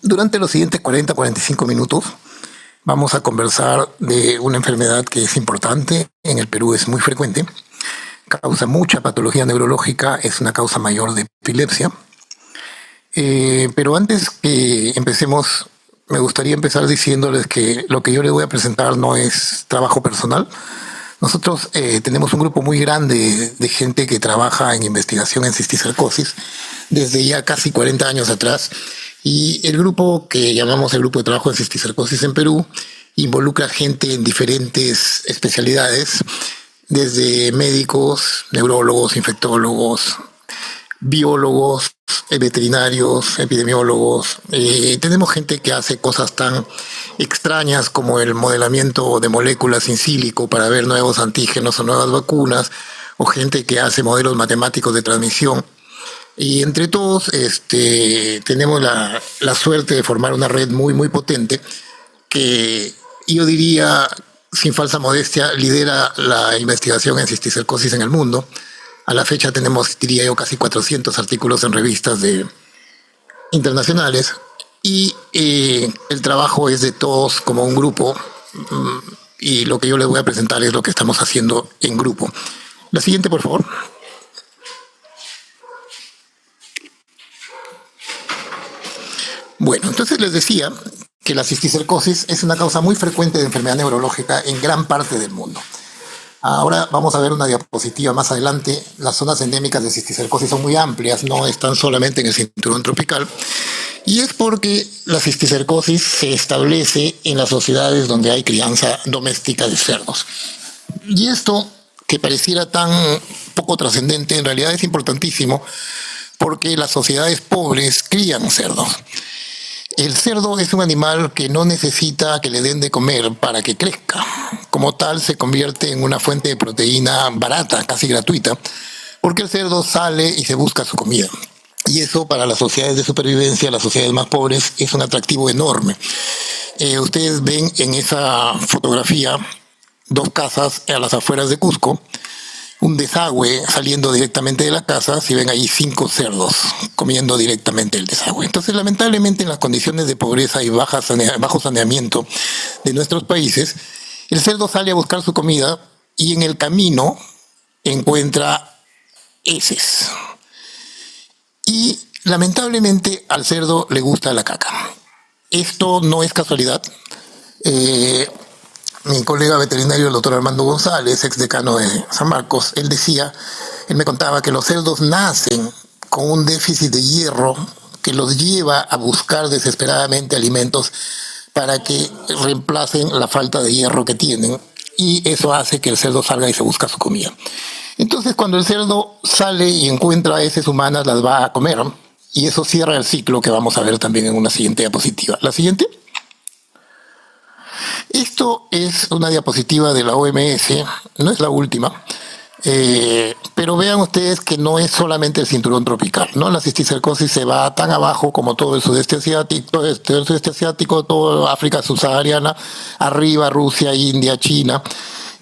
Durante los siguientes 40-45 minutos vamos a conversar de una enfermedad que es importante, en el Perú es muy frecuente, causa mucha patología neurológica, es una causa mayor de epilepsia. Pero antes que empecemos, me gustaría empezar diciéndoles que lo que yo les voy a presentar no es trabajo personal. Nosotros tenemos un grupo muy grande de gente que trabaja en investigación en cisticercosis desde ya casi 40 años atrás. Y el grupo que llamamos el Grupo de Trabajo en Cisticercosis en Perú involucra gente en diferentes especialidades, desde médicos, neurólogos, infectólogos, biólogos, veterinarios, epidemiólogos. Tenemos gente que hace cosas tan extrañas como el modelamiento de moléculas in silico para ver nuevos antígenos o nuevas vacunas, o gente que hace modelos matemáticos de transmisión. Y entre todos tenemos la suerte de formar una red muy, muy potente que yo diría, sin falsa modestia, lidera la investigación en cisticercosis en el mundo. A la fecha tenemos, diría yo, casi 400 artículos en revistas internacionales y el trabajo es de todos como un grupo y lo que yo les voy a presentar es lo que estamos haciendo en grupo. La siguiente, por favor. Bueno, entonces les decía que la cisticercosis es una causa muy frecuente de enfermedad neurológica en gran parte del mundo. Ahora vamos a ver una diapositiva más adelante. Las zonas endémicas de cisticercosis son muy amplias, no están solamente en el cinturón tropical. Y es porque la cisticercosis se establece en las sociedades donde hay crianza doméstica de cerdos. Y esto, que pareciera tan poco trascendente, en realidad es importantísimo porque las sociedades pobres crían cerdos. El cerdo es un animal que no necesita que le den de comer para que crezca. Como tal, se convierte en una fuente de proteína barata, casi gratuita, porque el cerdo sale y se busca su comida. Y eso para las sociedades de supervivencia, las sociedades más pobres, es un atractivo enorme. Ustedes ven en esa fotografía dos casas a las afueras de Cusco, un desagüe saliendo directamente de la casa, si ven ahí 5 cerdos comiendo directamente el desagüe. Entonces, lamentablemente, en las condiciones de pobreza y bajo saneamiento de nuestros países, el cerdo sale a buscar su comida y en el camino encuentra heces. Y lamentablemente al cerdo le gusta la caca. Esto no es casualidad. Mi colega veterinario, el doctor Armando González, ex decano de San Marcos, él me contaba que los cerdos nacen con un déficit de hierro que los lleva a buscar desesperadamente alimentos para que reemplacen la falta de hierro que tienen, y eso hace que el cerdo salga y se busca su comida. Entonces, cuando el cerdo sale y encuentra heces humanas, las va a comer, y eso cierra el ciclo que vamos a ver también en una siguiente diapositiva. La siguiente. Esto es una diapositiva de la OMS, no es la última, pero vean ustedes que no es solamente el cinturón tropical, ¿no? La cisticercosis se va tan abajo como todo el sudeste asiático, toda África subsahariana, arriba Rusia, India, China,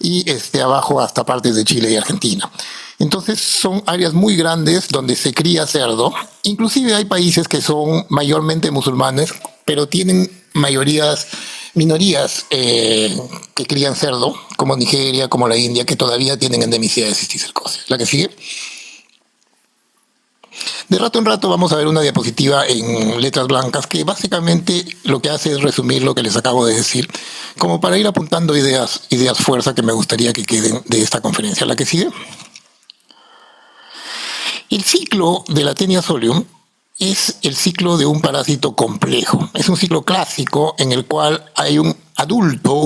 y abajo hasta partes de Chile y Argentina. Entonces son áreas muy grandes donde se cría cerdo. Inclusive hay países que son mayormente musulmanes, pero tienen minorías que crían cerdo, como Nigeria, como la India, que todavía tienen endemicidad de cisticercosis. La que sigue. De rato en rato vamos a ver una diapositiva en letras blancas que básicamente lo que hace es resumir lo que les acabo de decir, como para ir apuntando ideas fuerza que me gustaría que queden de esta conferencia. La que sigue. El ciclo de la Taenia solium es el ciclo de un parásito complejo. Es un ciclo clásico en el cual hay un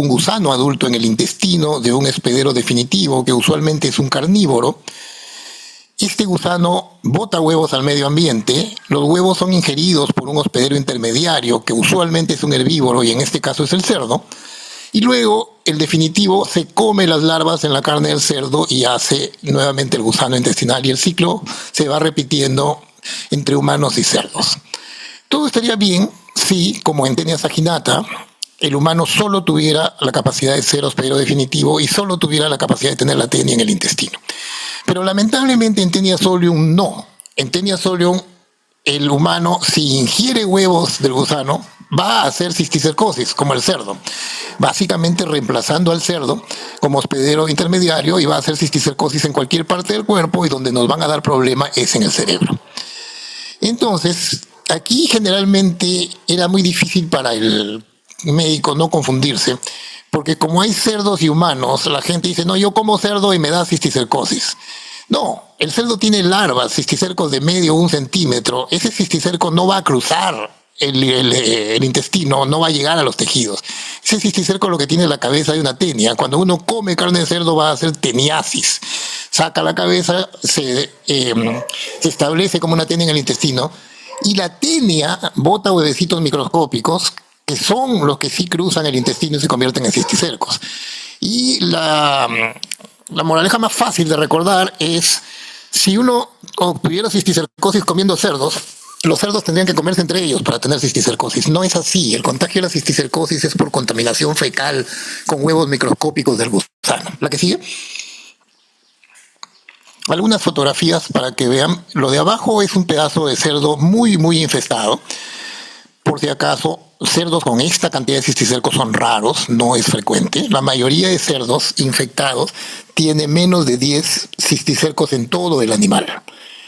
gusano adulto en el intestino de un hospedero definitivo, que usualmente es un carnívoro. Este gusano bota huevos al medio ambiente. Los huevos son ingeridos por un hospedero intermediario, que usualmente es un herbívoro, y en este caso es el cerdo. Y luego el definitivo se come las larvas en la carne del cerdo y hace nuevamente el gusano intestinal, y el ciclo se va repitiendo entre humanos y cerdos. Todo estaría bien si, como en Taenia saginata, el humano solo tuviera la capacidad de ser hospedero definitivo y solo tuviera la capacidad de tener la tenia en el intestino. Pero lamentablemente en Taenia solium no. En Taenia solium el humano, si ingiere huevos del gusano, va a hacer cisticercosis, como el cerdo, básicamente reemplazando al cerdo como hospedero intermediario, y va a hacer cisticercosis en cualquier parte del cuerpo, y donde nos van a dar problema es en el cerebro. Entonces, aquí generalmente era muy difícil para el médico no confundirse, porque como hay cerdos y humanos, la gente dice, no, yo como cerdo y me da cisticercosis. No, el cerdo tiene larvas, cisticercos de medio o 1 centímetro. Ese cisticerco no va a cruzar el intestino, no va a llegar a los tejidos. Ese cisticerco lo que tiene es la cabeza de una tenia. Cuando uno come carne de cerdo va a hacer teniasis. Saca la cabeza, se establece como una tenia en el intestino, y la tenia bota huevecitos microscópicos que son los que sí cruzan el intestino y se convierten en cisticercos. Y la moraleja más fácil de recordar es, si uno tuviera cisticercosis comiendo cerdos, los cerdos tendrían que comerse entre ellos para tener cisticercosis. No es así. El contagio de la cisticercosis es por contaminación fecal con huevos microscópicos del gusano. ¿La que sigue? Algunas fotografías para que vean. Lo de abajo es un pedazo de cerdo muy, muy infestado. Por si acaso, cerdos con esta cantidad de cisticercos son raros, no es frecuente. La mayoría de cerdos infectados tiene menos de 10 cisticercos en todo el animal.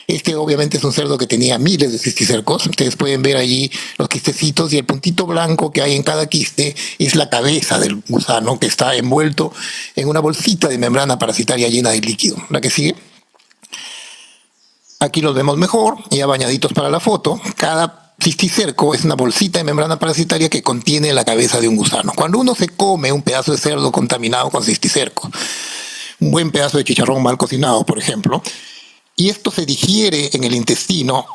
Este obviamente es un cerdo que tenía miles de cisticercos. Ustedes pueden ver allí los quistecitos, y el puntito blanco que hay en cada quiste es la cabeza del gusano, que está envuelto en una bolsita de membrana parasitaria llena de líquido. ¿La que sigue? Aquí los vemos mejor, ya bañaditos para la foto. Cada cisticerco es una bolsita de membrana parasitaria que contiene la cabeza de un gusano. Cuando uno se come un pedazo de cerdo contaminado con cisticerco, un buen pedazo de chicharrón mal cocinado, por ejemplo, y esto se digiere en el intestino,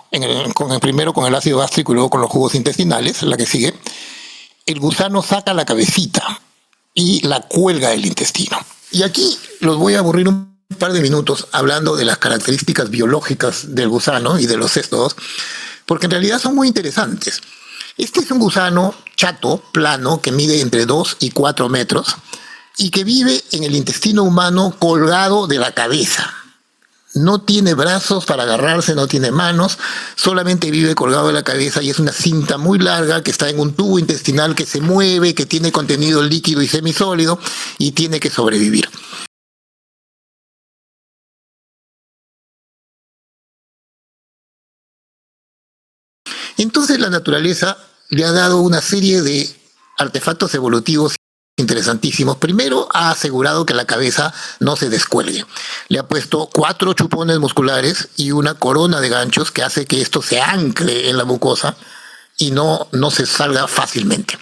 primero con el ácido gástrico y luego con los jugos intestinales, la que sigue, el gusano saca la cabecita y la cuelga del intestino. Y aquí los voy a aburrir un par de minutos hablando de las características biológicas del gusano y de los cestos, porque en realidad son muy interesantes. Este es un gusano chato, plano, que mide entre 2 y 4 metros y que vive en el intestino humano colgado de la cabeza. No tiene brazos para agarrarse, no tiene manos, solamente vive colgado de la cabeza, y es una cinta muy larga que está en un tubo intestinal que se mueve, que tiene contenido líquido y semisólido, y tiene que sobrevivir. Entonces la naturaleza le ha dado una serie de artefactos evolutivos interesantísimos. Primero, ha asegurado que la cabeza no se descuelgue. Le ha puesto 4 chupones musculares y una corona de ganchos que hace que esto se ancle en la mucosa y no se salga fácilmente.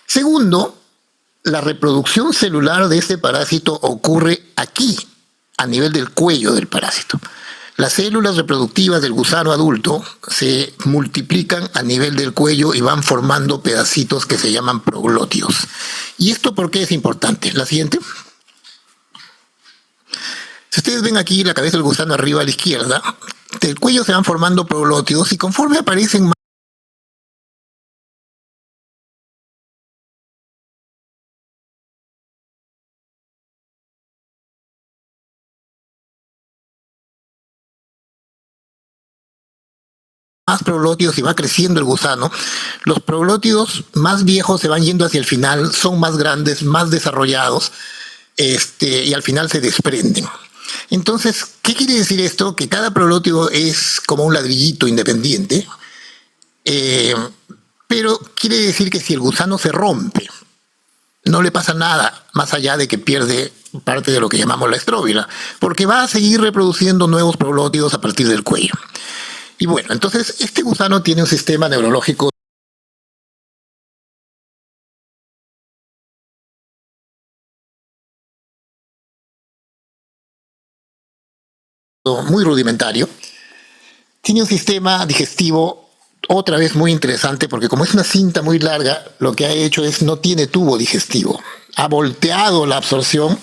Segundo, la reproducción celular de este parásito ocurre aquí, a nivel del cuello del parásito. Las células reproductivas del gusano adulto se multiplican a nivel del cuello y van formando pedacitos que se llaman proglótidos. ¿Y esto por qué es importante? La siguiente. Si ustedes ven aquí la cabeza del gusano arriba a la izquierda, del cuello se van formando proglótidos, y conforme aparecen más proglótidos y va creciendo el gusano, los proglótidos más viejos se van yendo hacia el final, son más grandes, más desarrollados, y al final se desprenden. Entonces, ¿qué quiere decir esto? Que cada proglótido es como un ladrillito independiente, pero quiere decir que si el gusano se rompe, no le pasa nada más allá de que pierde parte de lo que llamamos la estróbila, porque va a seguir reproduciendo nuevos proglótidos a partir del cuello. Y bueno, entonces este gusano tiene un sistema neurológico muy rudimentario. Tiene un sistema digestivo otra vez muy interesante, porque como es una cinta muy larga, lo que ha hecho es no tiene tubo digestivo. Ha volteado la absorción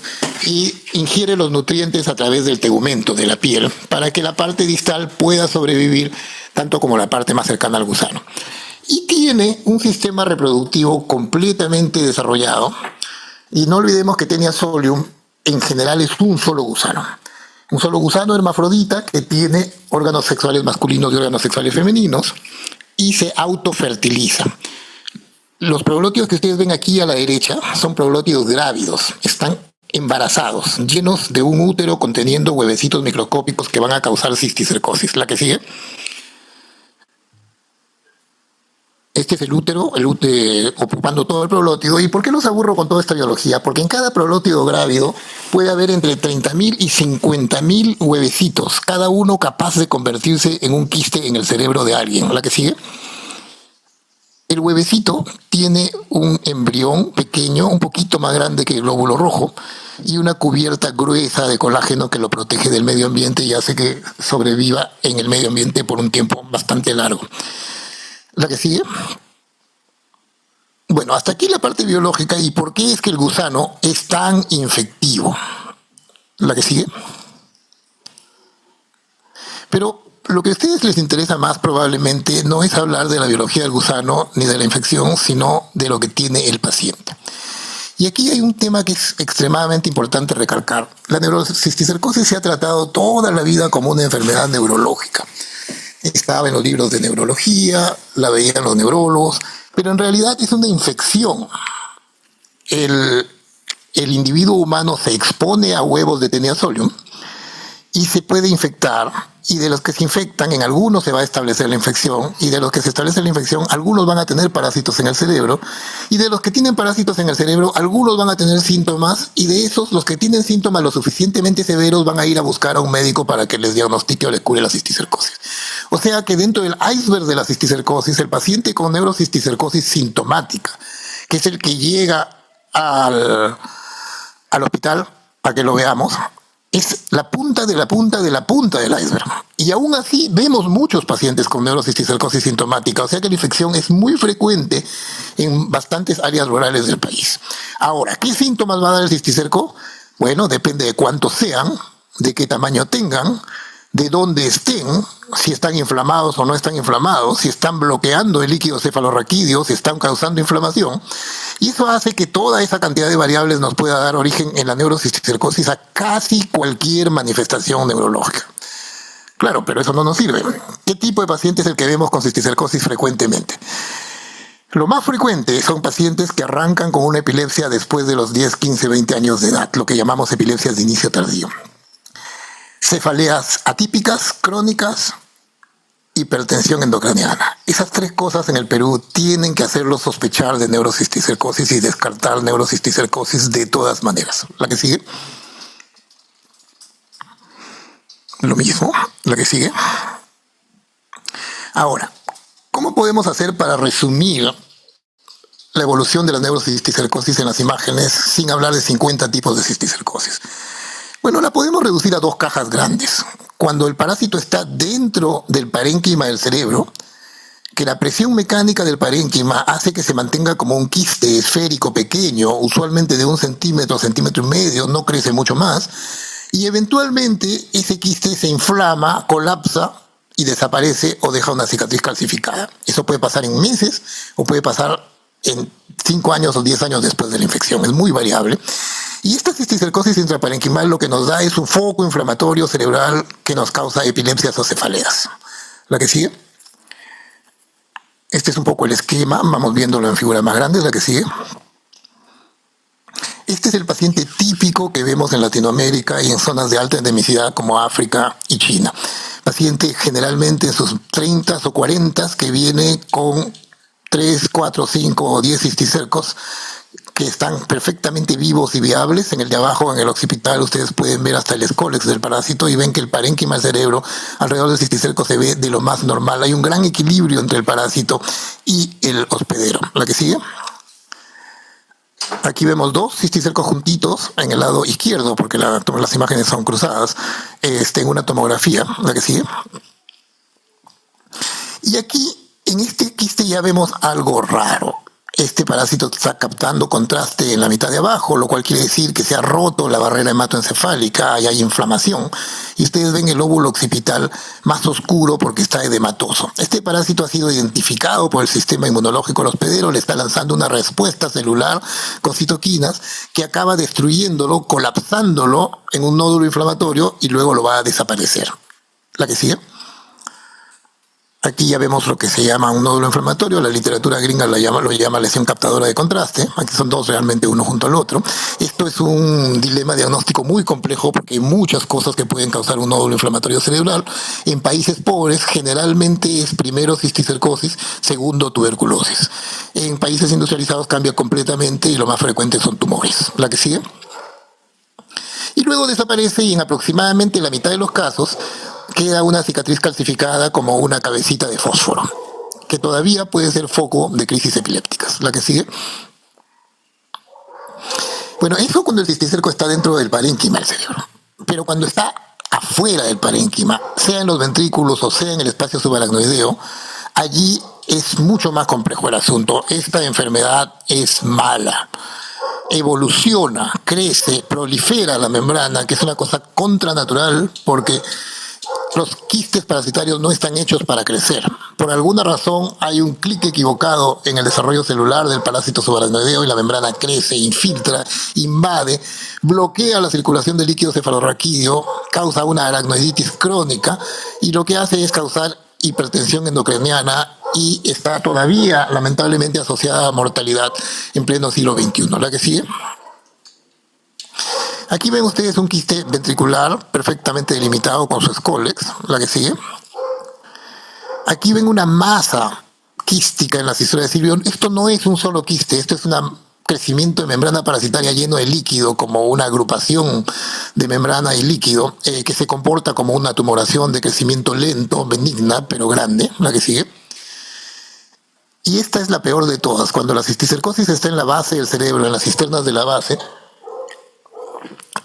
y ingiere los nutrientes a través del tegumento de la piel para que la parte distal pueda sobrevivir tanto como la parte más cercana al gusano. Y tiene un sistema reproductivo completamente desarrollado. Y no olvidemos que Taenia solium en general es un solo gusano. Un solo gusano hermafrodita que tiene órganos sexuales masculinos y órganos sexuales femeninos y se autofertiliza. Los proglótidos que ustedes ven aquí a la derecha son proglótidos grávidos, están embarazados, llenos de un útero conteniendo huevecitos microscópicos que van a causar cisticercosis. La que sigue. Este es el útero ocupando todo el proglótido. ¿Y por qué los aburro con toda esta biología? Porque en cada proglótido grávido puede haber entre 30.000 y 50.000 huevecitos, cada uno capaz de convertirse en un quiste en el cerebro de alguien. La que sigue. El huevecito tiene un embrión pequeño, un poquito más grande que el glóbulo rojo, y una cubierta gruesa de colágeno que lo protege del medio ambiente y hace que sobreviva en el medio ambiente por un tiempo bastante largo. La que sigue. Bueno, hasta aquí la parte biológica y por qué es que el gusano es tan infectivo. La que sigue. Pero lo que a ustedes les interesa más probablemente no es hablar de la biología del gusano ni de la infección, sino de lo que tiene el paciente. Y aquí hay un tema que es extremadamente importante recalcar. La neurocisticercosis se ha tratado toda la vida como una enfermedad neurológica. Estaba en los libros de neurología, la veían los neurólogos, pero en realidad es una infección. El individuo humano se expone a huevos de Taenia solium y se puede infectar, y de los que se infectan, en algunos se va a establecer la infección, y de los que se establece la infección, algunos van a tener parásitos en el cerebro, y de los que tienen parásitos en el cerebro, algunos van a tener síntomas, y de esos, los que tienen síntomas lo suficientemente severos van a ir a buscar a un médico para que les diagnostique o les cure la cisticercosis. O sea que dentro del iceberg de la cisticercosis, el paciente con neurocisticercosis sintomática, que es el que llega al hospital para que lo veamos, es la punta de la punta de la punta del iceberg. Y aún así vemos muchos pacientes con neurocisticercosis sintomática, o sea que la infección es muy frecuente en bastantes áreas rurales del país. Ahora, ¿qué síntomas va a dar el cisticerco? Bueno, depende de cuántos sean, de qué tamaño tengan, de dónde estén, si están inflamados o no están inflamados, si están bloqueando el líquido cefalorraquídeo, si están causando inflamación. Y eso hace que toda esa cantidad de variables nos pueda dar origen en la neurocisticercosis a casi cualquier manifestación neurológica. Claro, pero eso no nos sirve. ¿Qué tipo de paciente es el que vemos con cisticercosis frecuentemente? Lo más frecuente son pacientes que arrancan con una epilepsia después de los 10, 15, 20 años de edad, lo que llamamos epilepsias de inicio tardío. Cefaleas atípicas, crónicas, hipertensión endocraniana. Esas tres cosas en el Perú tienen que hacerlo sospechar de neurocisticercosis y descartar neurocisticercosis de todas maneras. La que sigue. Lo mismo. La que sigue. Ahora, ¿cómo podemos hacer para resumir la evolución de la neurocisticercosis en las imágenes sin hablar de 50 tipos de cisticercosis? Bueno, la podemos reducir a dos cajas grandes. Cuando el parásito está dentro del parénquima del cerebro, que la presión mecánica del parénquima hace que se mantenga como un quiste esférico pequeño, usualmente de 1 centímetro, centímetro y medio, no crece mucho más, y eventualmente ese quiste se inflama, colapsa y desaparece o deja una cicatriz calcificada. Eso puede pasar en meses o puede pasar en 5 años o 10 años después de la infección. Es muy variable. Y esta cisticercosis intraparenquimal lo que nos da es un foco inflamatorio cerebral que nos causa epilepsias o cefaleas. La que sigue. Este es un poco el esquema, vamos viéndolo en figuras más grandes. La que sigue. Este es el paciente típico que vemos en Latinoamérica y en zonas de alta endemicidad como África y China. Paciente generalmente en sus 30 o 40 que viene con 3, 4, 5 o 10 cisticercos que están perfectamente vivos y viables. En el de abajo, en el occipital, ustedes pueden ver hasta el escólex del parásito y ven que el parénquima del cerebro alrededor del cisticerco se ve de lo más normal. Hay un gran equilibrio entre el parásito y el hospedero. ¿La que sigue? Aquí vemos 2 cisticercos juntitos en el lado izquierdo, porque las imágenes son cruzadas, en una tomografía. ¿La que sigue? Y aquí, en este quiste ya vemos algo raro. Este parásito está captando contraste en la mitad de abajo, lo cual quiere decir que se ha roto la barrera hematoencefálica y hay inflamación. Y ustedes ven el lóbulo occipital más oscuro porque está edematoso. Este parásito ha sido identificado por el sistema inmunológico del hospedero, le está lanzando una respuesta celular con citoquinas que acaba destruyéndolo, colapsándolo en un nódulo inflamatorio y luego lo va a desaparecer. ¿La que sigue? Aquí ya vemos lo que se llama un nódulo inflamatorio, la literatura gringa lo llama lesión captadora de contraste, aquí son dos realmente uno junto al otro. Esto es un dilema diagnóstico muy complejo porque hay muchas cosas que pueden causar un nódulo inflamatorio cerebral. En países pobres generalmente es primero cisticercosis, segundo tuberculosis. En países industrializados cambia completamente y lo más frecuente son tumores. ¿La que sigue? Y luego desaparece y en aproximadamente la mitad de los casos queda una cicatriz calcificada como una cabecita de fósforo, que todavía puede ser foco de crisis epilépticas. ¿La que sigue? Bueno, eso cuando el cisticerco está dentro del parénquima del cerebro. Pero cuando está afuera del parénquima, sea en los ventrículos o sea en el espacio subaracnoideo, allí es mucho más complejo el asunto. Esta enfermedad es mala. Evoluciona, crece, prolifera la membrana, que es una cosa contranatural porque los quistes parasitarios no están hechos para crecer. Por alguna razón hay un clic equivocado en el desarrollo celular del parásito subaracnoideo y la membrana crece, infiltra, invade, bloquea la circulación del líquido cefalorraquídeo, causa una aracnoiditis crónica y lo que hace es causar hipertensión endocriniana y está todavía lamentablemente asociada a mortalidad en pleno siglo XXI. ¿La que sigue? Aquí ven ustedes un quiste ventricular perfectamente delimitado con su escólex. ¿La que sigue? Aquí ven una masa quística en la cisura de Sylvion. Esto no es un solo quiste, esto es un crecimiento de membrana parasitaria lleno de líquido, como una agrupación de membrana y líquido, que se comporta como una tumoración de crecimiento lento, benigna, pero grande. ¿La que sigue? Y esta es la peor de todas. Cuando la cisticercosis está en la base del cerebro, en las cisternas de la base,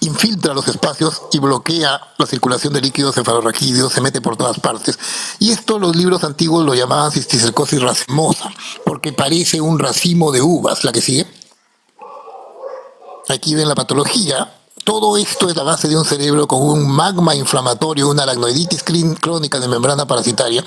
infiltra los espacios y bloquea la circulación de líquidos cefalorraquídeos, se mete por todas partes. Y esto los libros antiguos lo llamaban cisticercosis racemosa, porque parece un racimo de uvas. ¿La que sigue? Aquí ven la patología. Todo esto es la base de un cerebro con un magma inflamatorio, una aracnoiditis crónica de membrana parasitaria.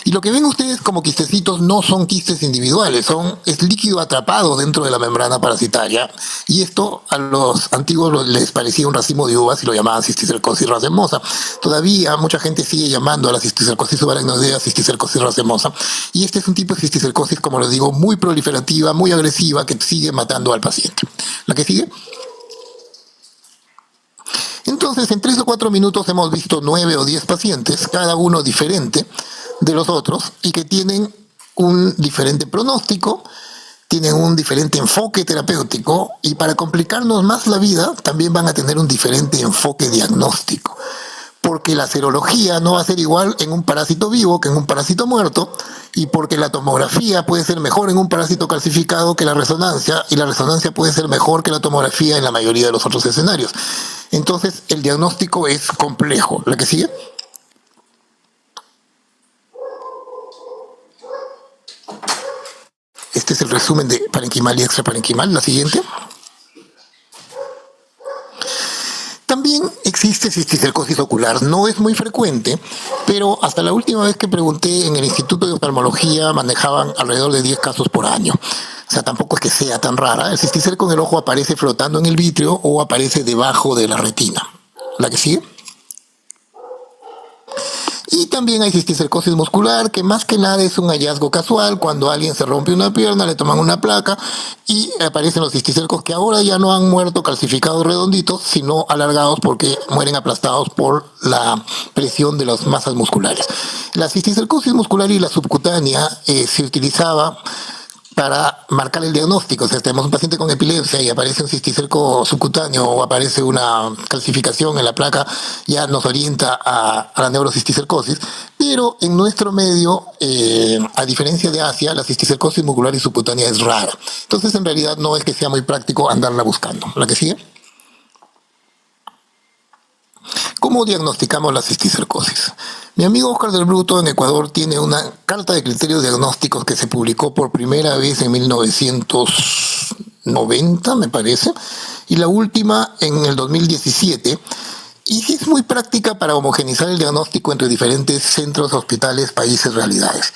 Y lo que ven ustedes como quistecitos no son quistes individuales, es líquido atrapado dentro de la membrana parasitaria. Y esto a los antiguos les parecía un racimo de uvas y lo llamaban cisticercosis racemosa. Todavía mucha gente sigue llamando a la cisticercosis subaracnoidea cisticercosis racemosa. Y este es un tipo de cisticercosis, como les digo, muy proliferativa, muy agresiva, que sigue matando al paciente. ¿La que sigue? Entonces, en 3 o 4 minutos hemos visto 9 o 10 pacientes, cada uno diferente de los otros, y que tienen un diferente pronóstico, tienen un diferente enfoque terapéutico, y para complicarnos más la vida, también van a tener un diferente enfoque diagnóstico. Porque la serología no va a ser igual en un parásito vivo que en un parásito muerto, y porque la tomografía puede ser mejor en un parásito calcificado que la resonancia, y la resonancia puede ser mejor que la tomografía en la mayoría de los otros escenarios. Entonces, el diagnóstico es complejo. ¿La que sigue? Este es el resumen de parenquimal y extraparenquimal. La siguiente. También existe cisticercosis ocular. No es muy frecuente, pero hasta la última vez que pregunté en el Instituto de Oftalmología manejaban alrededor de 10 casos por año. O sea, tampoco es que sea tan rara. El cisticerco en el ojo aparece flotando en el vítreo o aparece debajo de la retina. ¿La que sigue? Y también hay cisticercosis muscular, que más que nada es un hallazgo casual. Cuando alguien se rompe una pierna, le toman una placa y aparecen los cisticercos que ahora ya no han muerto calcificados redonditos, sino alargados porque mueren aplastados por la presión de las masas musculares. La cisticercosis muscular y la subcutánea se utilizaba para marcar el diagnóstico. O sea, tenemos un paciente con epilepsia y aparece un cisticerco subcutáneo o aparece una calcificación en la placa, ya nos orienta a la neurocisticercosis. Pero en nuestro medio, a diferencia de Asia, la cisticercosis muscular y subcutánea es rara. Entonces, en realidad, no es que sea muy práctico andarla buscando. ¿La que sigue? ¿Cómo diagnosticamos la cisticercosis? Mi amigo Oscar del Bruto en Ecuador tiene una carta de criterios diagnósticos que se publicó por primera vez en 1990, me parece, y la última en el 2017, y sí es muy práctica para homogenizar el diagnóstico entre diferentes centros, hospitales, países, realidades.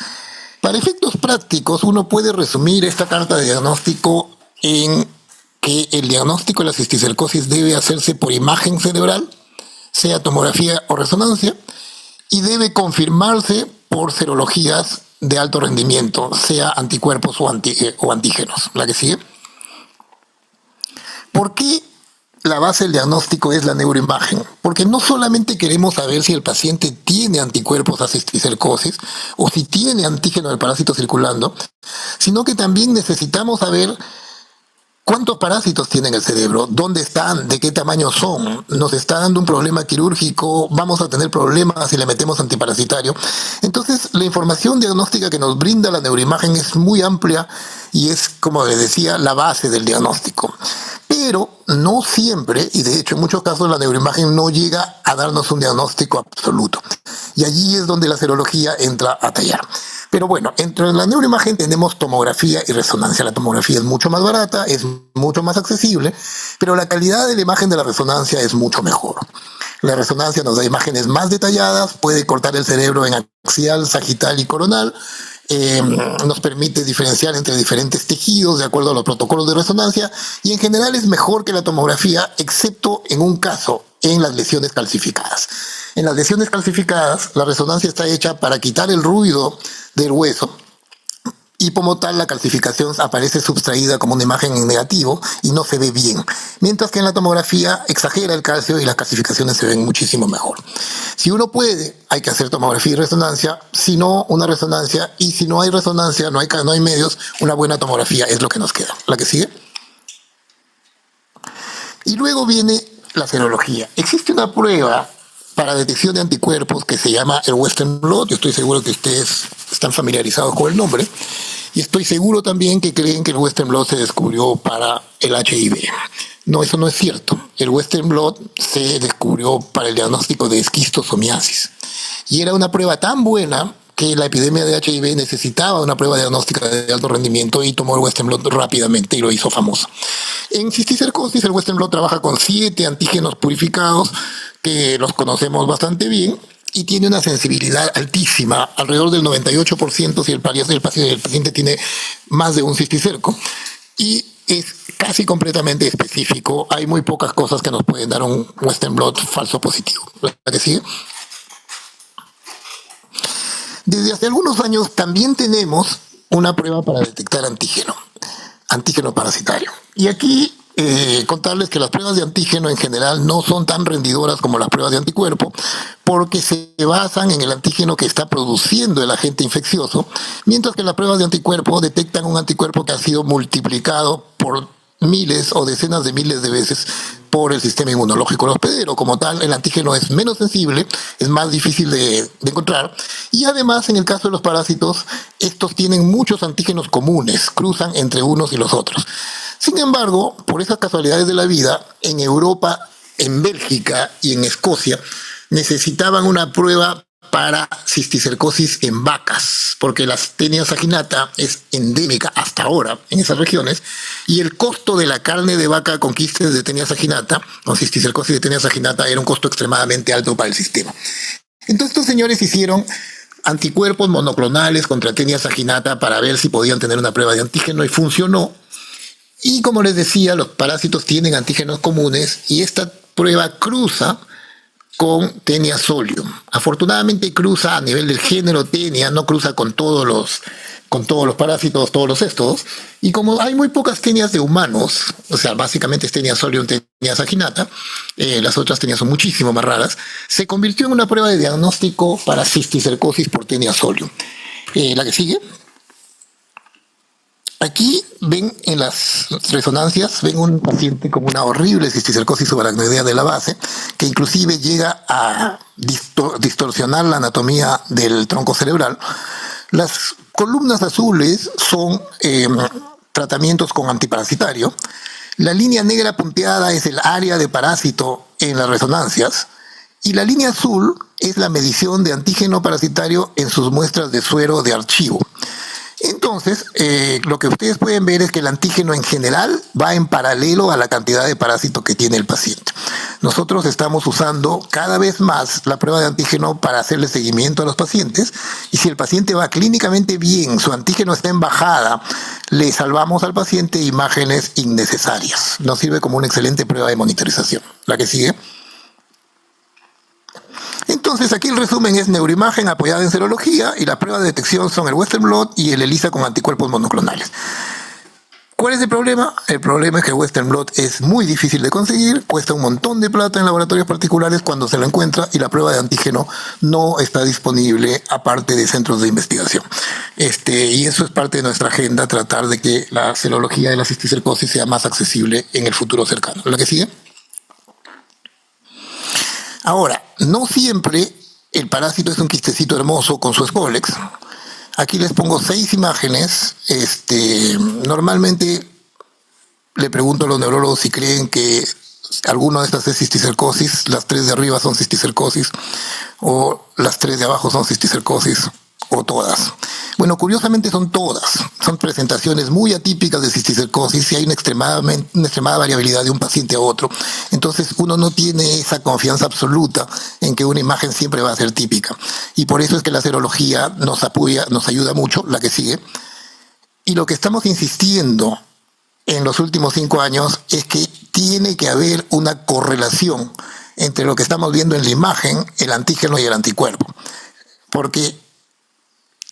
Para efectos prácticos, uno puede resumir esta carta de diagnóstico en que el diagnóstico de la cisticercosis debe hacerse por imagen cerebral, sea tomografía o resonancia, y debe confirmarse por serologías de alto rendimiento, sea anticuerpos o antígenos. La que sigue. ¿Por qué la base del diagnóstico es la neuroimagen? Porque no solamente queremos saber si el paciente tiene anticuerpos a cisticercosis o si tiene antígeno del parásito circulando, sino que también necesitamos saber ¿cuántos parásitos tienen el cerebro? ¿Dónde están? ¿De qué tamaño son? ¿Nos está dando un problema quirúrgico? ¿Vamos a tener problemas si le metemos antiparasitario? Entonces, la información diagnóstica que nos brinda la neuroimagen es muy amplia y es, como les decía, la base del diagnóstico. Pero no siempre, y de hecho en muchos casos la neuroimagen no llega a darnos un diagnóstico absoluto. Y allí es donde la serología entra a tallar. Pero bueno, entre la neuroimagen tenemos tomografía y resonancia. La tomografía es mucho más barata, es mucho más accesible, pero la calidad de la imagen de la resonancia es mucho mejor. La resonancia nos da imágenes más detalladas, puede cortar el cerebro en axial, sagital y coronal, nos permite diferenciar entre diferentes tejidos de acuerdo a los protocolos de resonancia y en general es mejor que la tomografía, excepto en un caso, en las lesiones calcificadas. En las lesiones calcificadas, la resonancia está hecha para quitar el ruido del hueso y como tal la calcificación aparece subtraída como una imagen en negativo y no se ve bien, mientras que en la tomografía exagera el calcio y las calcificaciones se ven muchísimo mejor. Si uno puede, hay que hacer tomografía y resonancia, si no, una resonancia, y si no hay resonancia, no hay medios, una buena tomografía es lo que nos queda. La que sigue. Y luego viene la serología. Existe una prueba para detección de anticuerpos que se llama el Western blot. Yo estoy seguro que ustedes están familiarizados con el nombre. Y estoy seguro también que creen que el Western blot se descubrió para el HIV. No, eso no es cierto. El Western blot se descubrió para el diagnóstico de esquistosomiasis. Y era una prueba tan buena que la epidemia de HIV necesitaba una prueba diagnóstica de alto rendimiento y tomó el Western blot rápidamente y lo hizo famoso. En cisticercosis, el Western blot trabaja con 7 antígenos purificados que los conocemos bastante bien y tiene una sensibilidad altísima, alrededor del 98% si el paciente tiene más de un cisticerco, y es casi completamente específico. Hay muy pocas cosas que nos pueden dar un Western blot falso positivo. ¿La que sigue? Desde hace algunos años también tenemos una prueba para detectar antígeno parasitario. Y aquí contarles que las pruebas de antígeno en general no son tan rendidoras como las pruebas de anticuerpo porque se basan en el antígeno que está produciendo el agente infeccioso, mientras que las pruebas de anticuerpo detectan un anticuerpo que ha sido multiplicado por miles o decenas de miles de veces por el sistema inmunológico hospedero. Como tal, el antígeno es menos sensible, es más difícil de encontrar, y además en el caso de los parásitos, estos tienen muchos antígenos comunes, cruzan entre unos y los otros. Sin embargo, por esas casualidades de la vida, en Europa, en Bélgica y en Escocia necesitaban una prueba para cisticercosis en vacas, porque la Taenia saginata es endémica hasta ahora en esas regiones, y el costo de la carne de vaca con quistes de Taenia saginata, con cisticercosis de Taenia saginata, era un costo extremadamente alto para el sistema. Entonces estos señores hicieron anticuerpos monoclonales contra Taenia saginata para ver si podían tener una prueba de antígeno y funcionó. Y como les decía, los parásitos tienen antígenos comunes y esta prueba cruza con Taenia solium. Afortunadamente cruza a nivel del género Taenia, no cruza con todos los parásitos, todos los éstodos. Y como hay muy pocas tenias de humanos, o sea, básicamente es Taenia solium, Taenia saginata, las otras tenias son muchísimo más raras, se convirtió en una prueba de diagnóstico para cisticercosis por Taenia solium. La que sigue. Aquí ven en las resonancias, ven un paciente con una horrible cisticercosis subaracnoidea de la base, que inclusive llega a distorsionar la anatomía del tronco cerebral. Las columnas azules son tratamientos con antiparasitario. La línea negra punteada es el área de parásito en las resonancias. Y la línea azul es la medición de antígeno parasitario en sus muestras de suero de archivo. Entonces, lo que ustedes pueden ver es que el antígeno en general va en paralelo a la cantidad de parásito que tiene el paciente. Nosotros estamos usando cada vez más la prueba de antígeno para hacerle seguimiento a los pacientes, y si el paciente va clínicamente bien, su antígeno está en bajada, le salvamos al paciente imágenes innecesarias. Nos sirve como una excelente prueba de monitorización. La que sigue. Entonces, aquí el resumen es neuroimagen apoyada en serología, y la prueba de detección son el Western blot y el ELISA con anticuerpos monoclonales. ¿Cuál es el problema? El problema es que el Western blot es muy difícil de conseguir, cuesta un montón de plata en laboratorios particulares cuando se lo encuentra, y la prueba de antígeno no está disponible aparte de centros de investigación. Y eso es parte de nuestra agenda, tratar de que la serología de la cisticercosis sea más accesible en el futuro cercano. ¿La que sigue? Ahora, no siempre el parásito es un quistecito hermoso con su Scolex. Aquí les pongo 6 imágenes. Normalmente le pregunto a los neurólogos si creen que alguna de estas es cisticercosis, las 3 de arriba son cisticercosis, o las 3 de abajo son cisticercosis, o todas. Bueno, curiosamente son todas. Son presentaciones muy atípicas de cisticercosis y hay una extremada variabilidad de un paciente a otro. Entonces uno no tiene esa confianza absoluta en que una imagen siempre va a ser típica. Y por eso es que la serología nos ayuda mucho. La que sigue. Y lo que estamos insistiendo en los últimos 5 años es que tiene que haber una correlación entre lo que estamos viendo en la imagen, el antígeno y el anticuerpo. Porque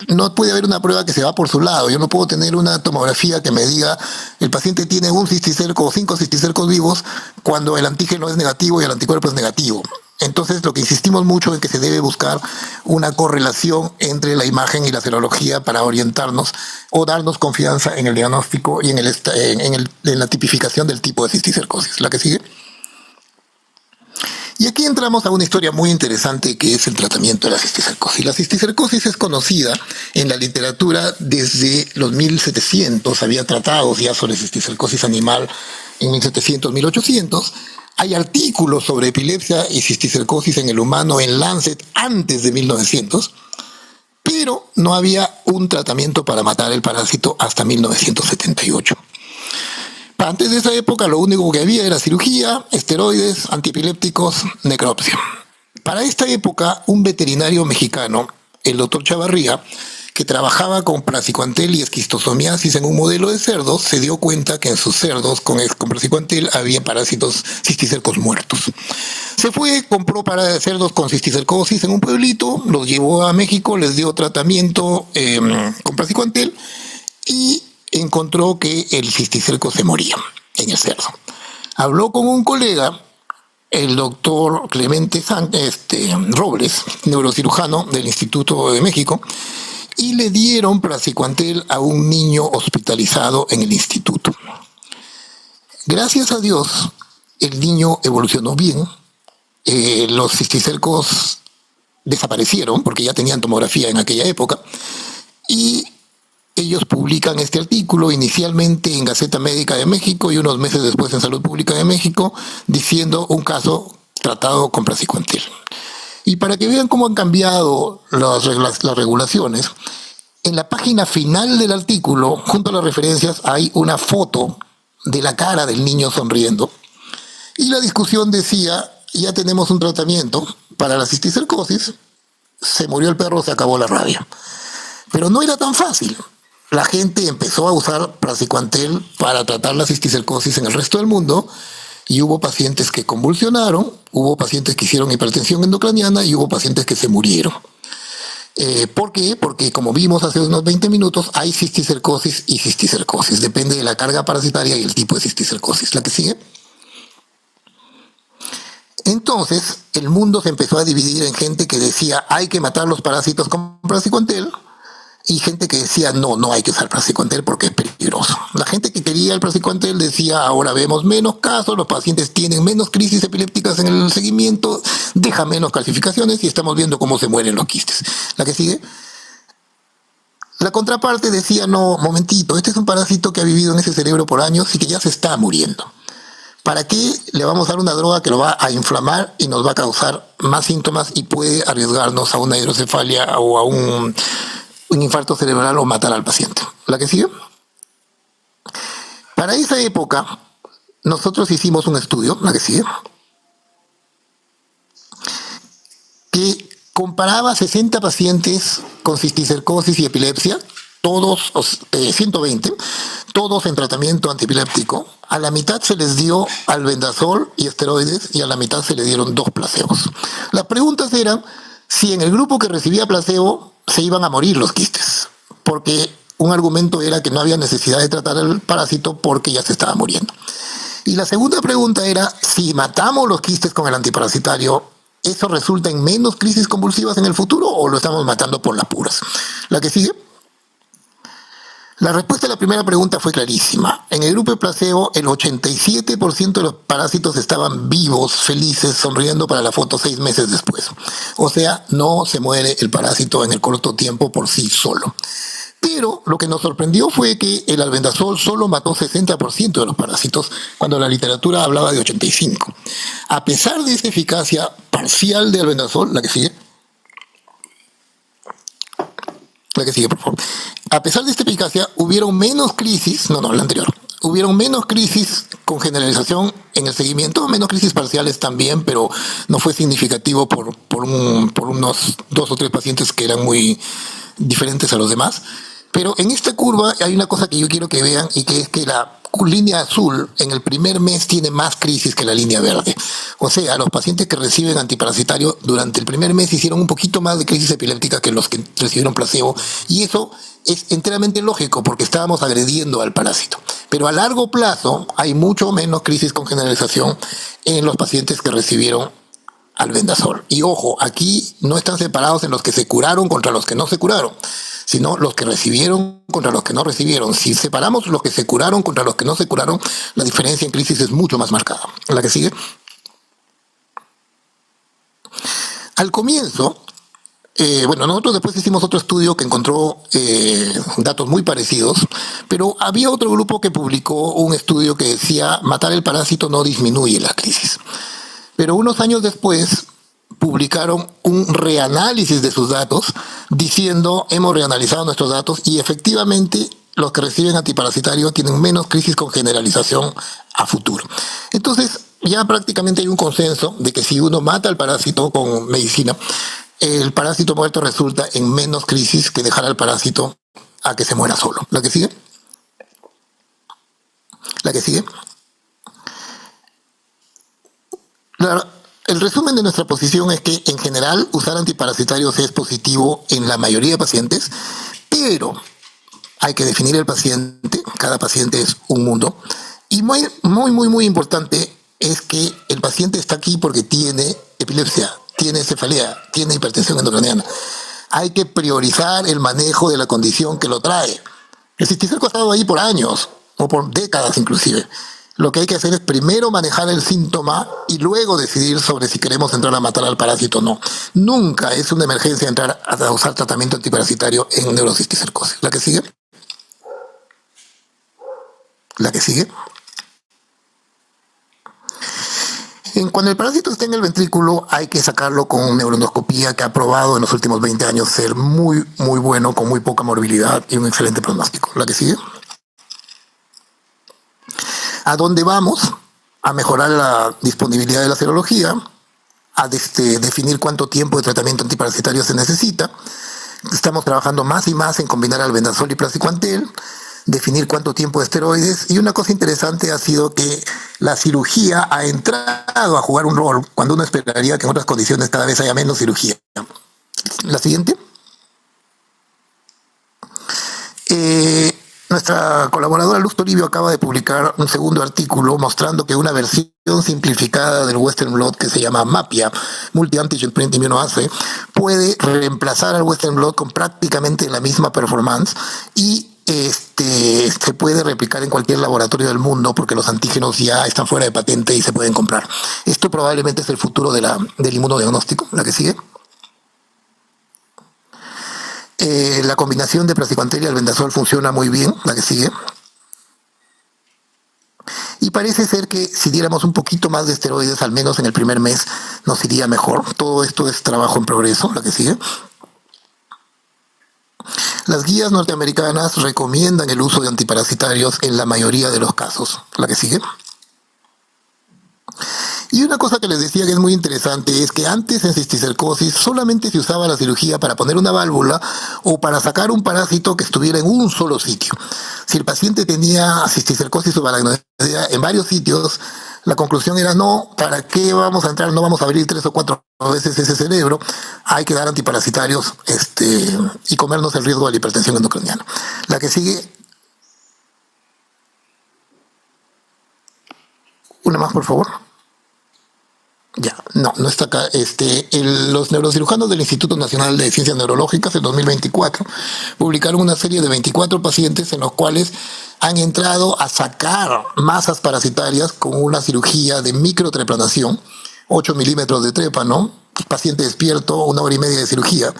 no puede haber una prueba que se va por su lado. Yo no puedo tener una tomografía que me diga el paciente tiene un cisticerco o 5 cisticercos vivos cuando el antígeno es negativo y el anticuerpo es negativo. Entonces, lo que insistimos mucho es que se debe buscar una correlación entre la imagen y la serología para orientarnos o darnos confianza en el diagnóstico y en la tipificación del tipo de cisticercosis. La que sigue. Y aquí entramos a una historia muy interesante que es el tratamiento de la cisticercosis. La cisticercosis es conocida en la literatura desde los 1700. Había tratados ya sobre cisticercosis animal en 1700, 1800. Hay artículos sobre epilepsia y cisticercosis en el humano en Lancet antes de 1900, pero no había un tratamiento para matar el parásito hasta 1978. Antes de esa época lo único que había era cirugía, esteroides, antiepilépticos, necropsia. Para esta época, un veterinario mexicano, el doctor Chavarría, que trabajaba con praziquantel y esquistosomiasis en un modelo de cerdos, se dio cuenta que en sus cerdos con praziquantel había parásitos cisticercos muertos. Se fue, compró para cerdos con cisticercosis en un pueblito, los llevó a México, les dio tratamiento con praziquantel y encontró que el cisticerco se moría en el cerdo. Habló con un colega, el doctor Clemente Robles, neurocirujano del Instituto de México, y le dieron praziquantel a un niño hospitalizado en el instituto. Gracias a Dios, el niño evolucionó bien, los cisticercos desaparecieron porque ya tenían tomografía en aquella época, y ellos publican este artículo inicialmente en Gaceta Médica de México y unos meses después en Salud Pública de México, diciendo un caso tratado con praziquantel. Y para que vean cómo han cambiado las regulaciones, en la página final del artículo, junto a las referencias, hay una foto de la cara del niño sonriendo. Y la discusión decía, ya tenemos un tratamiento para la cisticercosis, se murió el perro, se acabó la rabia. Pero no era tan fácil. La gente empezó a usar praziquantel para tratar la cisticercosis en el resto del mundo, y hubo pacientes que convulsionaron, hubo pacientes que hicieron hipertensión endocraniana y hubo pacientes que se murieron. ¿Por qué? Porque como vimos hace unos 20 minutos, hay cisticercosis y cisticercosis. Depende de la carga parasitaria y el tipo de cisticercosis. ¿La que sigue? Entonces, el mundo se empezó a dividir en gente que decía hay que matar los parásitos con praziquantel, y gente que decía no hay que usar praziquantel porque es peligroso. La gente que quería el praziquantel decía ahora vemos menos casos, los pacientes tienen menos crisis epilépticas en el seguimiento, deja menos calcificaciones y estamos viendo cómo se mueren los quistes. La que sigue. La contraparte decía no, momentito, este es un parásito que ha vivido en ese cerebro por años y que ya se está muriendo. ¿Para qué le vamos a dar una droga que lo va a inflamar y nos va a causar más síntomas y puede arriesgarnos a una hidrocefalia o a un infarto cerebral o matar al paciente? ¿La que sigue? Para esa época, nosotros hicimos un estudio, la que sigue, que comparaba 60 pacientes con cisticercosis y epilepsia, todos, 120, todos en tratamiento antiepiléptico. A la mitad se les dio albendazol y esteroides y a la mitad se le dieron 2 placebos. Las preguntas eran si en el grupo que recibía placebo se iban a morir los quistes, porque un argumento era que no había necesidad de tratar el parásito porque ya se estaba muriendo. Y la segunda pregunta era si matamos los quistes con el antiparasitario, ¿eso resulta en menos crisis convulsivas en el futuro o lo estamos matando por las puras? La que sigue. La respuesta a la primera pregunta fue clarísima. En el grupo de placebo, el 87% de los parásitos estaban vivos, felices, sonriendo para la foto 6 meses después. O sea, no se muere el parásito en el corto tiempo por sí solo. Pero lo que nos sorprendió fue que el albendazol solo mató 60% de los parásitos, cuando la literatura hablaba de 85%. A pesar de esta eficacia parcial de albendazol, la que sigue, por favor. A pesar de esta eficacia, hubieron menos crisis, la anterior, hubieron menos crisis con generalización en el seguimiento, menos crisis parciales también, pero no fue significativo por unos 2 o 3 pacientes que eran muy diferentes a los demás. Pero en esta curva hay una cosa que yo quiero que vean y que es que la línea azul en el primer mes tiene más crisis que la línea verde. O sea, los pacientes que reciben antiparasitario durante el primer mes hicieron un poquito más de crisis epiléptica que los que recibieron placebo, y eso es enteramente lógico porque estábamos agrediendo al parásito. Pero a largo plazo hay mucho menos crisis con generalización en los pacientes que recibieron albendazol. Y ojo, aquí no están separados en los que se curaron contra los que no se curaron, sino los que recibieron contra los que no recibieron. Si separamos los que se curaron contra los que no se curaron, la diferencia en crisis es mucho más marcada. La que sigue. Al comienzo, nosotros después hicimos otro estudio que encontró datos muy parecidos, pero había otro grupo que publicó un estudio que decía matar el parásito no disminuye la crisis. Pero unos años después publicaron un reanálisis de sus datos diciendo hemos reanalizado nuestros datos y efectivamente los que reciben antiparasitario tienen menos crisis con generalización a futuro. Entonces ya prácticamente hay un consenso de que si uno mata al parásito con medicina, el parásito muerto resulta en menos crisis que dejar al parásito a que se muera solo. ¿La que sigue? ¿La que sigue? El resumen de nuestra posición es que en general usar antiparasitarios es positivo en la mayoría de pacientes, pero hay que definir el paciente, cada paciente es un mundo, y muy importante es que el paciente está aquí porque tiene epilepsia, tiene cefalea, tiene hipertensión endocrinal. Hay que priorizar el manejo de la condición que lo trae. El cisticerco ha estado ahí por años, o por décadas inclusive. Lo que hay que hacer es primero manejar el síntoma y luego decidir sobre si queremos entrar a matar al parásito o no. Nunca es una emergencia entrar a usar tratamiento antiparasitario en neurocisticercosis. ¿La que sigue? ¿La que sigue? Cuando el parásito está en el ventrículo hay que sacarlo con neuroendoscopía, que ha probado en los últimos 20 años ser muy bueno, con muy poca morbilidad y un excelente pronóstico. ¿La que sigue? ¿A dónde vamos? A mejorar la disponibilidad de la serología, a definir cuánto tiempo de tratamiento antiparasitario se necesita. Estamos trabajando más y más en combinar albendazol y praziquantel, definir cuánto tiempo de esteroides, y una cosa interesante ha sido que la cirugía ha entrado a jugar un rol cuando uno esperaría que en otras condiciones cada vez haya menos cirugía. La siguiente. Nuestra colaboradora Luz Toribio acaba de publicar un segundo artículo mostrando que una versión simplificada del Western blot que se llama MAPIA, Multi-Antigen Print Immunoassay, puede reemplazar al Western blot con prácticamente la misma performance y se puede replicar en cualquier laboratorio del mundo porque los antígenos ya están fuera de patente y se pueden comprar. Esto probablemente es el futuro del inmunodiagnóstico. ¿La que sigue? La combinación de praziquantel y albendazol funciona muy bien. La que sigue. Y parece ser que si diéramos un poquito más de esteroides, al menos en el primer mes, nos iría mejor. Todo esto es trabajo en progreso, la que sigue. Las guías norteamericanas recomiendan el uso de antiparasitarios en la mayoría de los casos. La que sigue. Y una cosa que les decía que es muy interesante es que antes en cisticercosis solamente se usaba la cirugía para poner una válvula o para sacar un parásito que estuviera en un solo sitio. Si el paciente tenía cisticercosis o aracnoidea en varios sitios, la conclusión era no, ¿para qué vamos a entrar? No vamos a abrir 3 o 4 veces ese cerebro, hay que dar antiparasitarios y comernos el riesgo de la hipertensión endocriniana. La que sigue, una más por favor. Ya, no está acá. Los neurocirujanos del Instituto Nacional de Ciencias Neurológicas en 2024 publicaron una serie de 24 pacientes en los cuales han entrado a sacar masas parasitarias con una cirugía de microtreplanación, 8 milímetros de trépano, paciente despierto, 1 hora y media de cirugía,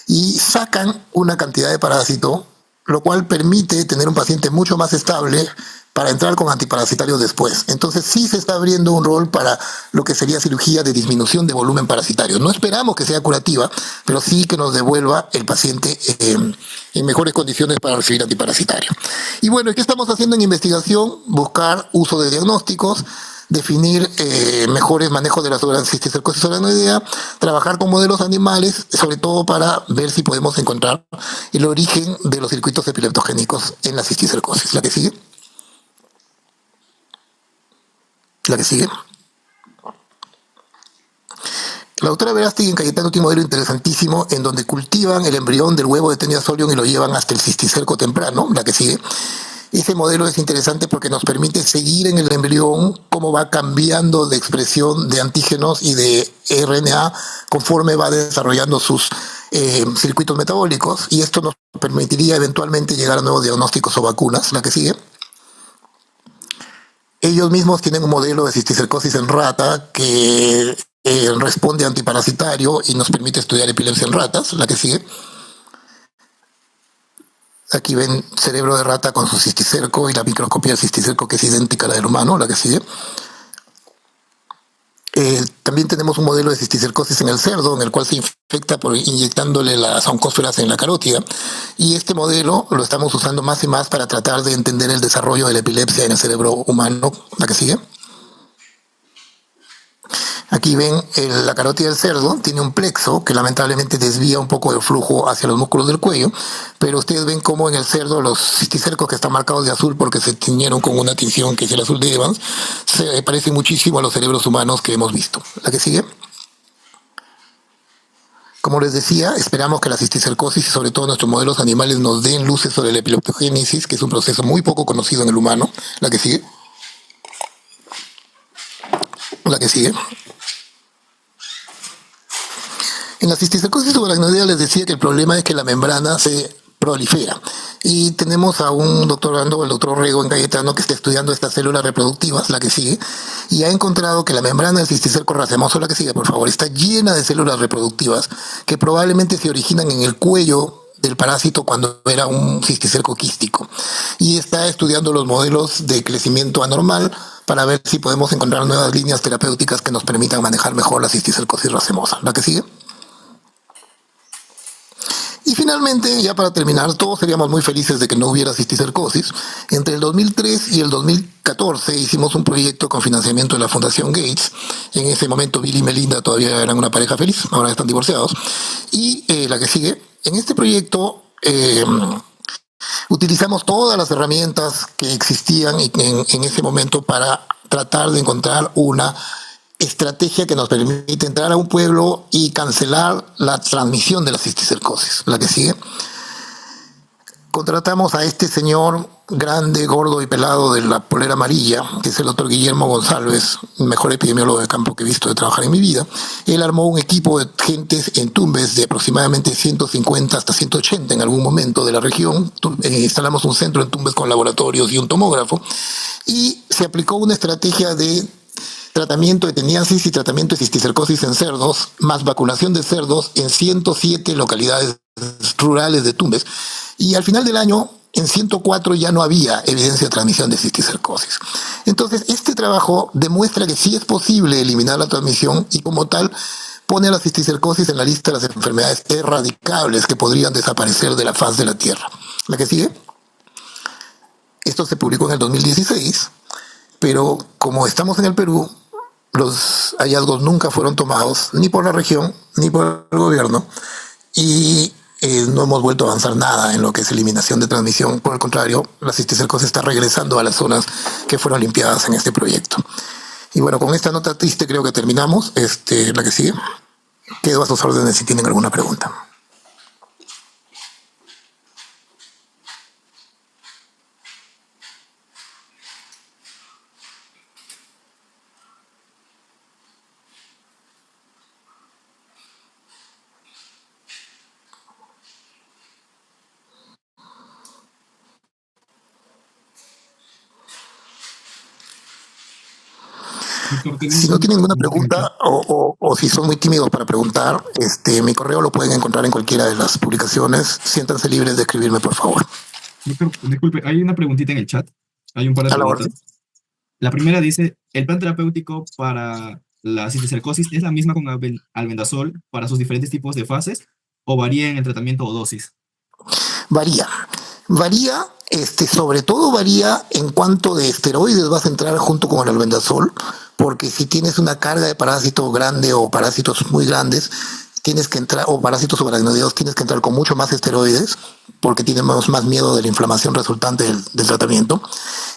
y sacan una cantidad de parásito, lo cual permite tener un paciente mucho más estable para entrar con antiparasitarios después. Entonces sí se está abriendo un rol para lo que sería cirugía de disminución de volumen parasitario. No esperamos que sea curativa, pero sí que nos devuelva el paciente en mejores condiciones para recibir antiparasitario. Y bueno, ¿qué estamos haciendo en investigación? Buscar uso de diagnósticos, definir mejores manejos de la cisticercosis aracnoidea, trabajar con modelos animales, sobre todo para ver si podemos encontrar el origen de los circuitos epileptogénicos en la cisticercosis. La que sigue. La que sigue. La doctora Verástegui en Cayetano tiene un modelo interesantísimo en donde cultivan el embrión del huevo de Taenia solium y lo llevan hasta el cisticerco temprano. La que sigue. Ese modelo es interesante porque nos permite seguir en el embrión cómo va cambiando de expresión de antígenos y de RNA conforme va desarrollando sus circuitos metabólicos, y esto nos permitiría eventualmente llegar a nuevos diagnósticos o vacunas. La que sigue. Ellos mismos tienen un modelo de cisticercosis en rata que responde a antiparasitario y nos permite estudiar epilepsia en ratas. La que sigue. Aquí ven cerebro de rata con su cisticerco y la microscopía del cisticerco que es idéntica a la del humano. La que sigue. También tenemos un modelo de cisticercosis en el cerdo, en el cual se infecta por inyectándole las oncósferas en la carótida. Y este modelo lo estamos usando más y más para tratar de entender el desarrollo de la epilepsia en el cerebro humano. La que sigue. Aquí ven la carótida del cerdo, tiene un plexo que lamentablemente desvía un poco el flujo hacia los músculos del cuello, pero ustedes ven cómo en el cerdo los cisticercos que están marcados de azul porque se tiñeron con una tinción que es el azul de Evans, se parecen muchísimo a los cerebros humanos que hemos visto. La que sigue. Como les decía, esperamos que la cisticercosis y sobre todo nuestros modelos animales nos den luces sobre la epileptogénesis, que es un proceso muy poco conocido en el humano. La que sigue. La que sigue. En la cisticercosis subaracnoidea les decía que el problema es que la membrana se prolifera. Y tenemos a un doctorando, el doctor Rego en Cayetano, que está estudiando estas células reproductivas, la que sigue, y ha encontrado que la membrana del cisticerco racemoso, la que sigue, por favor, está llena de células reproductivas que probablemente se originan en el cuello del parásito cuando era un cisticerco quístico. Y está estudiando los modelos de crecimiento anormal para ver si podemos encontrar nuevas líneas terapéuticas que nos permitan manejar mejor la cisticercosis racemosa. La que sigue. Y finalmente, ya para terminar, todos seríamos muy felices de que no hubiera cisticercosis. Entre el 2003 y el 2014 hicimos un proyecto con financiamiento de la Fundación Gates. En ese momento Bill y Melinda todavía eran una pareja feliz, ahora están divorciados. Y la que sigue, en este proyecto utilizamos todas las herramientas que existían en ese momento para tratar de encontrar una estrategia que nos permite entrar a un pueblo y cancelar la transmisión de la cisticercosis. La que sigue. Contratamos a este señor grande, gordo y pelado de la polera amarilla, que es el doctor Guillermo González, el mejor epidemiólogo de campo que he visto de trabajar en mi vida. Él armó un equipo de gentes en Tumbes de aproximadamente 150 hasta 180 en algún momento de la región. Instalamos un centro en Tumbes con laboratorios y un tomógrafo, y se aplicó una estrategia de tratamiento de teniasis y tratamiento de cisticercosis en cerdos, más vacunación de cerdos en 107 localidades rurales de Tumbes. Y al final del año en 104 ya no había evidencia de transmisión de cisticercosis. Entonces, este trabajo demuestra que sí es posible eliminar la transmisión y como tal pone a la cisticercosis en la lista de las enfermedades erradicables que podrían desaparecer de la faz de la Tierra. ¿La que sigue? Esto se publicó en el 2016, pero como estamos en el Perú, los hallazgos nunca fueron tomados ni por la región ni por el gobierno y no hemos vuelto a avanzar nada en lo que es eliminación de transmisión. Por el contrario, la cisticercosis está regresando a las zonas que fueron limpiadas en este proyecto. Y bueno, con esta nota triste creo que terminamos. La que sigue. Quedo a sus órdenes si tienen alguna pregunta. Doctor, Si tenemos no una tienen ninguna pregunta en el chat. pregunta o si son muy tímidos para preguntar, mi correo lo pueden encontrar en cualquiera de las publicaciones. Siéntanse libres de escribirme, por favor. Doctor, disculpe, hay una preguntita en el chat. Hay un par de A la preguntas. orden. La primera dice, ¿el plan terapéutico para la cisticercosis es la misma con albendazol para sus diferentes tipos de fases o varía en el tratamiento o dosis? Varía. Varía, sobre todo varía en cuanto de esteroides vas a entrar junto con el albendazol, porque si tienes una carga de parásito grande o parásitos muy grandes, tienes que entrar, o parásitos subaracnoideos, tienes que entrar con mucho más esteroides, porque tenemos más miedo de la inflamación resultante del tratamiento.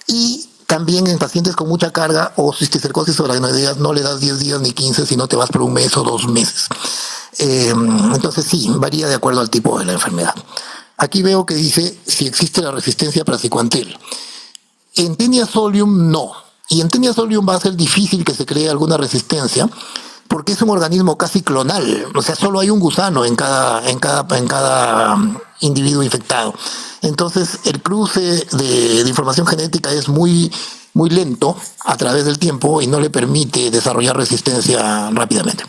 Y también en pacientes con mucha carga o cisticercosis subaracnoidea no le das 10 días ni 15, sino te vas por un mes o 2 meses. Entonces sí, varía de acuerdo al tipo de la enfermedad. Aquí veo que dice si existe la resistencia para cicuantel. En Taenia solium no. Y en Taenia solium va a ser difícil que se cree alguna resistencia porque es un organismo casi clonal. O sea, solo hay un gusano en cada individuo infectado. Entonces, el cruce de información genética es muy, muy lento a través del tiempo y no le permite desarrollar resistencia rápidamente.